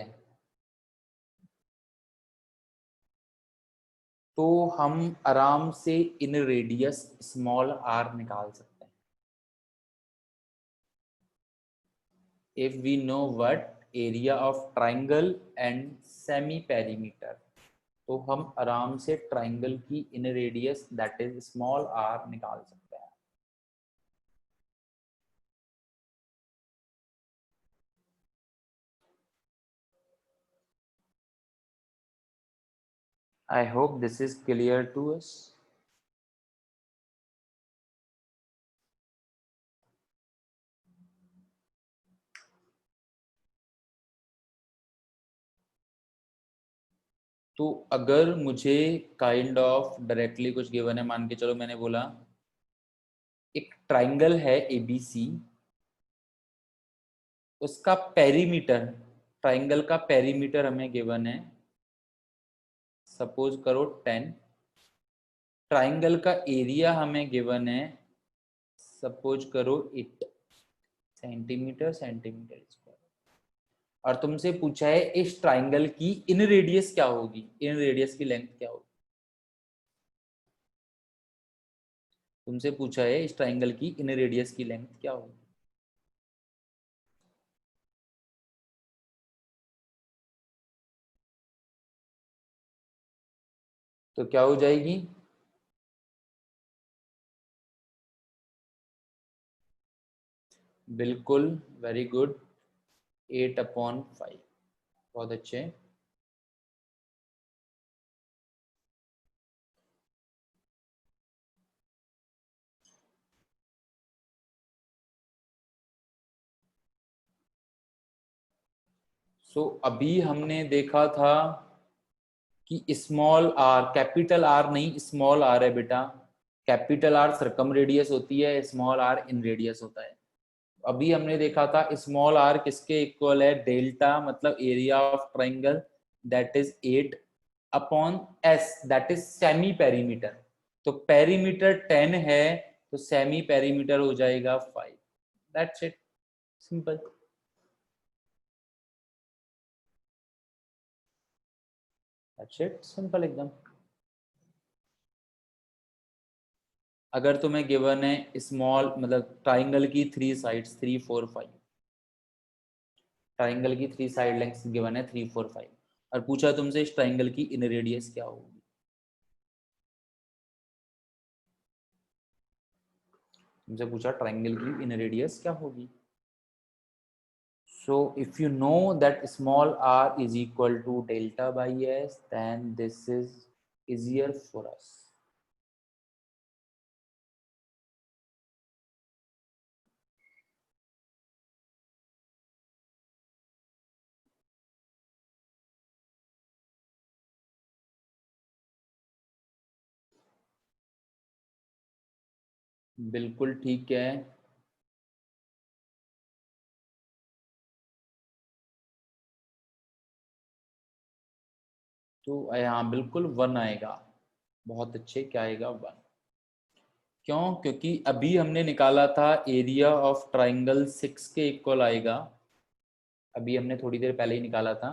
तो हम आराम से इन रेडियस स्मॉल r निकाल सकते हैं। If we know what area of triangle and semi perimeter, तो हम आराम से ट्राइंगल की inradius that is small r निकाल सकते हैं। I hope this is clear to us. तो अगर मुझे काइंड ऑफ डायरेक्टली कुछ गिवन है, मान के चलो मैंने बोला एक ट्राइंगल है ABC, उसका पेरीमीटर, ट्राइंगल का पेरीमीटर हमें गिवन है, सपोज करो 10। ट्राइंगल का एरिया हमें गिवन है, सपोज करो 8 सेंटीमीटर स्क्वायर। और तुमसे पूछा है इस ट्राइंगल की इन रेडियस क्या होगी, इन रेडियस की लेंथ क्या होगी। तुमसे पूछा है इस ट्राइंगल की इन रेडियस की लेंथ क्या होगी। तो क्या हो जाएगी, बिल्कुल, वेरी गुड, 8/5। बहुत अच्छे। सो अभी हमने देखा था कि स्मॉल r, कैपिटल R नहीं स्मॉल r है बेटा, कैपिटल आर सरकम रेडियस होती है, स्मॉल आर इन रेडियस होता है। अभी हमने देखा था स्मॉल आर किसके इक्वल है, डेल्टा मतलब area of triangle that is 8 upon S that is semi perimeter. तो पेरीमीटर 10 है तो सेमी पेरीमीटर हो जाएगा 5। That's it, simple. That's it, simple एकदम। अगर तुम्हें गिवन है स्मॉल मतलब ट्राइंगल की 3 साइड्स 3 4 5, ट्राइंगल की 3 साइड लेंथ गिवन है 3 4 5 और पूछा तुमसे इस ट्राइंगल की इन रेडियस क्या होगी। तुमसे पूछा ट्राइंगल की इन रेडियस क्या होगी। So if you know that small r is equal to delta by s, then this is easier for us. बिल्कुल ठीक है। तो यहाँ बिल्कुल 1 आएगा। बहुत अच्छे, क्या आएगा 1। क्यों? क्योंकि अभी हमने निकाला था एरिया ऑफ ट्राइंगल 6 के इक्वल आएगा, अभी हमने थोड़ी देर पहले ही निकाला था।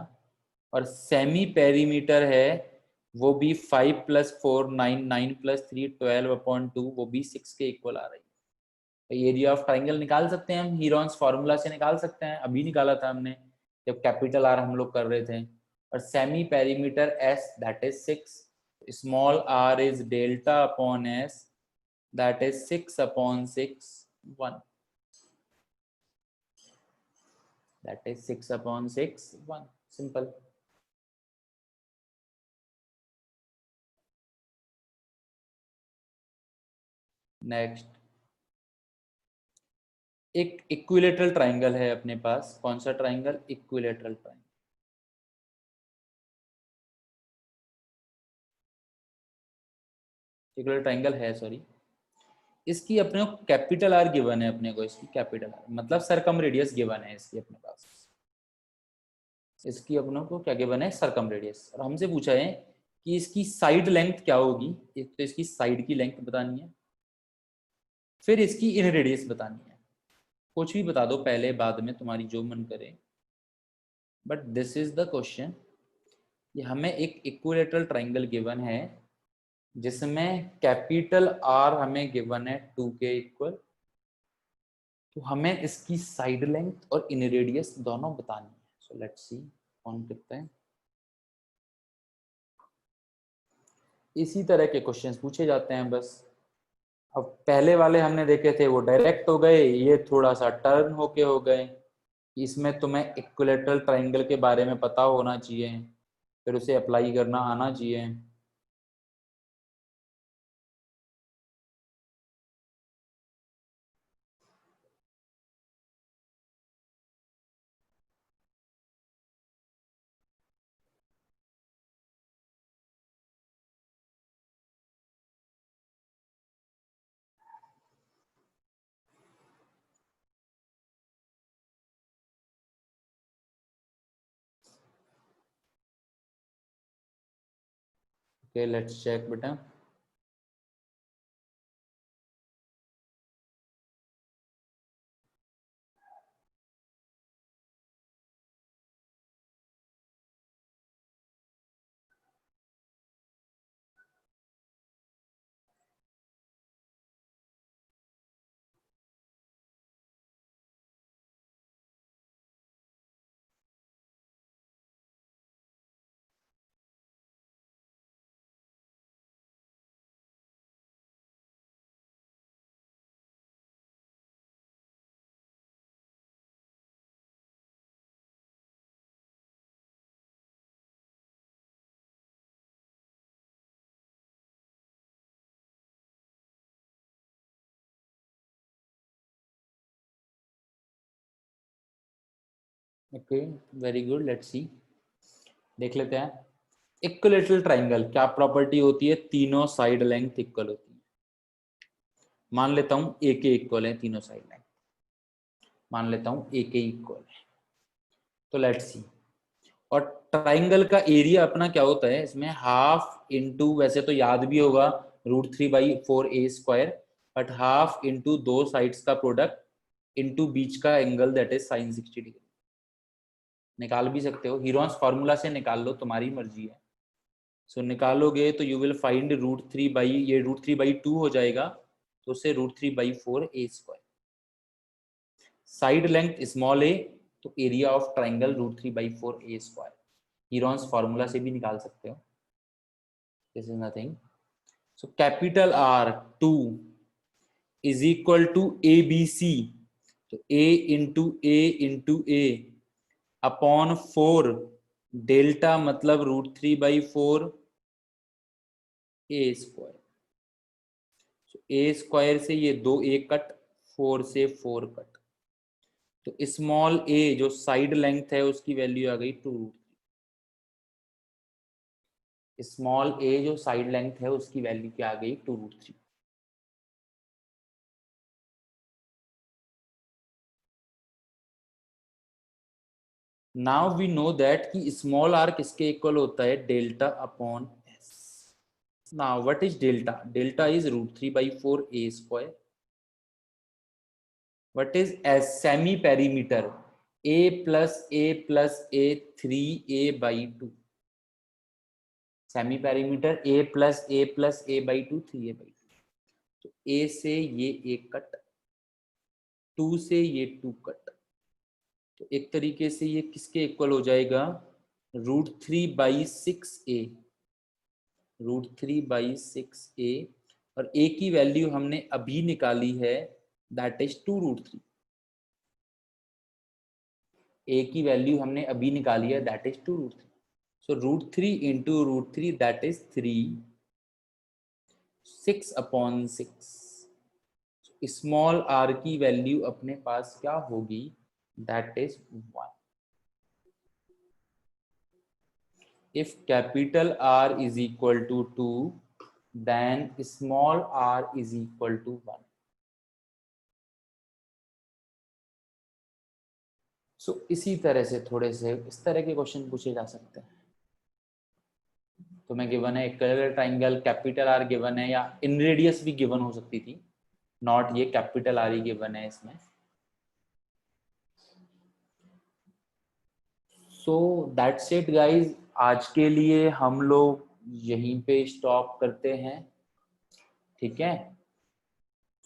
और सेमी पेरीमीटर है वो भी 5 + 4 9 9 + 3 12/2, वो भी 6 के इक्वल आ रही है। एरिया ऑफ ट्राइंगल निकाल सकते हैं हम, हीरोन्स फार्मूला से निकाल सकते हैं, अभी निकाला था हमने जब कैपिटल आर हम लोग कर रहे थे। और semi perimeter S that is 6, small R is delta upon S that is 6/6 1, that is 6/6 1, simple. Next, एक इक्विलेटरल ट्राइंगल है अपने पास। कौन सा triangle? Equilateral triangle. Equilateral triangle है, सॉरी। इसकी अपने को कैपिटल आर गिवन है, अपने को इसकी कैपिटल आर मतलब सरकम रेडियस गिवन है इसकी अपने पास। इसकी अपनों को क्या गिवन है? सरकम रेडियस। और हमसे पूछा है कि इसकी साइड लेंथ क्या होगी। एक तो इसकी साइड की लेंथ बतानी है, फिर इसकी इन रेडियस बतानी है। कुछ भी बता दो पहले बाद में, तुम्हारी जो मन करे, but this is the question. ये हमें एक इक्विलेटरल ट्राइंगल गिवन है जिसमें कैपिटल आर हमें गिवन है 2 के इक्वल। तो हमें इसकी साइड लेंथ और इन रेडियस दोनों बतानी है। सो लेट्स सी कौन करते हैं। इसी तरह के क्वेश्चंस पूछे जाते हैं बस। अब पहले वाले हमने देखे थे वो डायरेक्ट हो गए, ये थोड़ा सा टर्न होके हो गए। इसमें तुम्हें इक्विलेटरल ट्राइंगल के बारे में पता होना चाहिए, फिर उसे अप्लाई करना आना चाहिए। ओके, लेट्स चेक बेटा। Okay, very good, let's see. देख लेते हैं इक्विलेटरल ट्राइंगल क्या प्रॉपर्टी होती है। तीनों साइड लेंथ इक्वल होती है। मान लेता हूं ए के इक्वल है तीनों साइड लाइन, मान लेता हूं ए के इक्वल है, तो लेट्स सी। और ट्राइंगल का एरिया अपना क्या होता है इसमें, हाफ इंटू, वैसे तो याद भी होगा √3/4a², बट हाफ इंटू दो साइड्स का प्रोडक्ट इंटू बीच का angle that is sin 60 degree. निकाल भी सकते हो, हीरोन्स फार्मूला से निकाल लो, तुम्हारी मर्जी है। सो निकालोगे तो यू विल फाइंड ये √3/2 हो जाएगा, तो उससे √3/4a²। Side length small A, तो area of triangle √3/4a²। Heron's formula से भी निकाल सकते हो, this is nothing. So capital R2 is equal to ABC, तो A अपॉन 4, डेल्टा मतलब √3/4a²। a² से ये 2a कट, 4 से 4 कट, तो स्मॉल a जो साइड लेंथ है उसकी वैल्यू आ गई 2√3। स्मॉल a जो साइड लेंथ है उसकी वैल्यू क्या आ गई 2√3। नाउ वी नो दैट कि स्मॉल r किसके इक्वल होता है, delta upon s। Now what is delta, delta is √3/4a²। What is s, semi perimeter, a+a+a 3a/2। Semi perimeter a+a+a/2 3a/2। तो a से ये एक कट, 2 से ये 2 कट, तो एक तरीके से ये किसके इक्वल हो जाएगा, √3/6a, √3/6a। और a की वैल्यू हमने अभी निकाली है, दैट इज 2√3। a की वैल्यू हमने अभी निकाली है, that is 2√3। So √3 into √3 that is 3, 6/6। Small r की वैल्यू अपने पास क्या होगी, that is 1। If capital R is equal to 2, then small r is equal to 1। So इसी तरह से थोड़े से इस तरह के क्वेश्चन पूछे जा सकते हैं। तो मैं गिवन है equilateral triangle, capital R given है, या इन रेडियस भी गिवन हो सकती थी, नॉट ये कैपिटल R ही गिवन है इसमें। सो दैट्स इट गाइज, आज के लिए हम लोग यहीं पे स्टॉप करते हैं, ठीक है।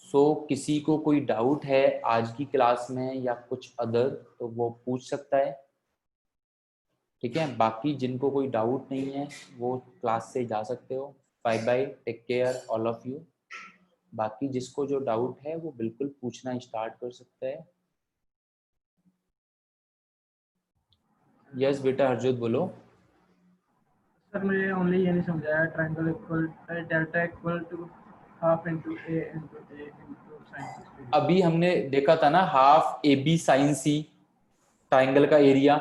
सो किसी को कोई डाउट है आज की क्लास में या कुछ अदर, तो वो पूछ सकता है, ठीक है। बाकी जिनको कोई डाउट नहीं है वो क्लास से जा सकते हो। Bye bye, take care all of you. बाकी जिसको जो डाउट है वो बिल्कुल पूछना स्टार्ट कर सकता है। यस बेटा हरजोत बोलो। सर मुझे ओनली ये नहीं समझाया, triangle equal delta equal to half into A into sine 60। अभी हमने देखा था ना, half AB sin C triangle का एरिया,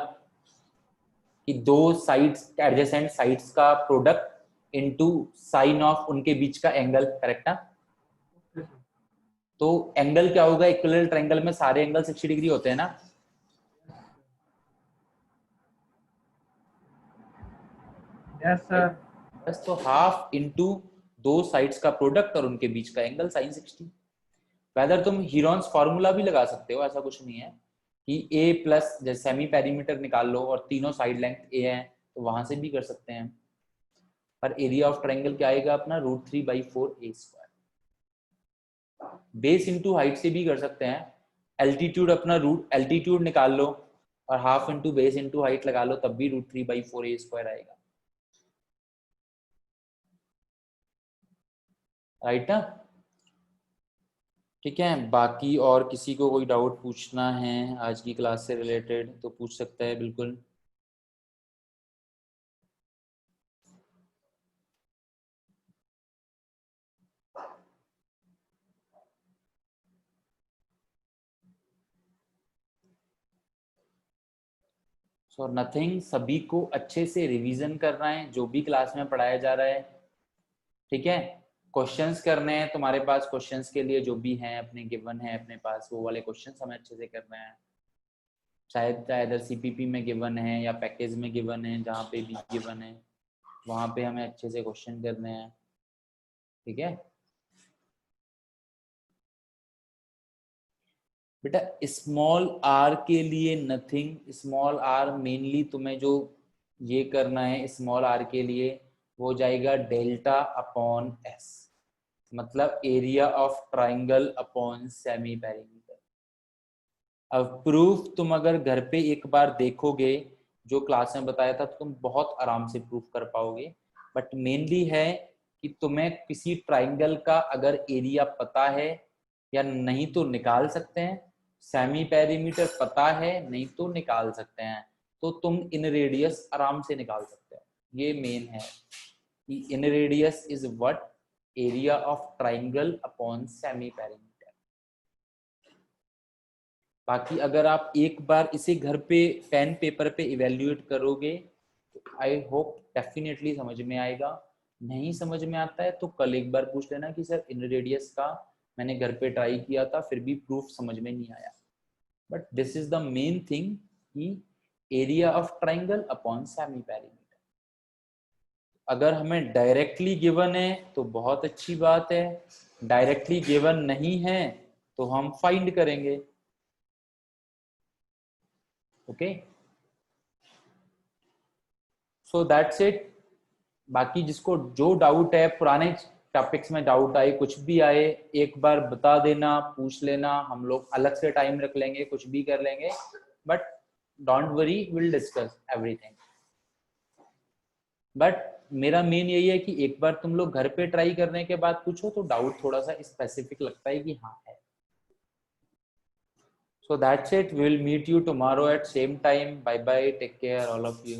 कि दो साइड्स एडजेसेंट साइड्स का प्रोडक्ट इनटू साइन ऑफ उनके बीच का एंगल, करेक्ट ना। तो एंगल क्या होगा, इक्विलैटरल ट्रायंगल में सारे एंगल 60 डिग्री होते हैं ना। Yes sir. बस तो हाफ इंटू दो साइड्स का प्रोडक्ट और उनके बीच का एंगल sin 60। वेदर तुम हीरोन्स फार्मूला भी लगा सकते हो, ऐसा कुछ नहीं है कि a प्लस, जैसे सेमी पेरीमीटर निकाल लो और तीनों साइड लेंथ a है तो वहां से भी कर सकते हैं। पर एरिया ऑफ ट्रायंगल क्या आएगा अपना, √3/4a²। बेस इंटू हाइट से भी कर सकते हैं। एल्टीट्यूड अपना एल्टीट्यूड निकाल लो और half into base into height लगा लो, तब भी √3/4a² आएगा, राइट ना। ठीक है, बाकी और किसी को कोई डाउट पूछना है आज की क्लास से रिलेटेड तो पूछ सकता है बिल्कुल। सो नथिंग, सभी को अच्छे से रिवीजन करना है जो भी क्लास में पढ़ाया जा रहा है, ठीक है। क्वेश्चंस करने हैं तुम्हारे पास, क्वेश्चंस के लिए जो भी हैं अपने गिवन है अपने पास, वो वाले क्वेश्चंस हमें अच्छे से करने हैं। शायद इधर सीपीपी में गिवन है या पैकेज में गिवन है, जहाँ पे भी गिवन है वहाँ पे हमें अच्छे से क्वेश्चन करने हैं, ठीक है बेटा। स्मॉल आर के लिए नथिंग, स्मॉल आर मेनली तुम्हें जो ये करना है स्मॉल आर के लिए वो जाएगा डेल्टा अपॉन एस, मतलब area of triangle upon semi perimeter. अब प्रूफ तुम अगर घर पे एक बार देखोगे, जो क्लास में बताया था, तो तुम बहुत आराम से प्रूफ कर पाओगे। बट मेनली है कि तुम्हें किसी ट्राइंगल का अगर एरिया पता है या नहीं तो निकाल सकते हैं, सेमी पेरीमीटर पता है नहीं तो निकाल सकते हैं, तो तुम इन रेडियस आराम से निकाल सकते हो। ये मेन है कि इन radius is what, area of triangle upon semi perimeter. बाकी अगर आप एक बार इसे घर पे पेन पेपर पे इवेल्युएट करोगे तो आई होप डेफिनेटली समझ में आएगा। नहीं समझ में आता है तो कल एक बार पूछ लेना कि सर इन रेडियस का मैंने घर पे ट्राई किया था फिर भी प्रूफ समझ में नहीं आया। But this is the main thing कि area of triangle upon semi perimeter. अगर हमें डायरेक्टली गिवन है तो बहुत अच्छी बात है, डायरेक्टली गिवन नहीं है तो हम फाइंड करेंगे। Okay, so that's it. बाकी जिसको जो डाउट है, पुराने टॉपिक्स में डाउट आए, कुछ भी आए, एक बार बता देना, पूछ लेना, हम लोग अलग से टाइम रख लेंगे, कुछ भी कर लेंगे। But don't worry, will discuss everything. But मेरा मेन यही है कि एक बार तुम लोग घर पे ट्राई करने के बाद पूछो तो डाउट थोड़ा सा स्पेसिफिक लगता है कि हाँ है। So that's it. We will meet you tomorrow at same time. Bye bye. Take care, all of you.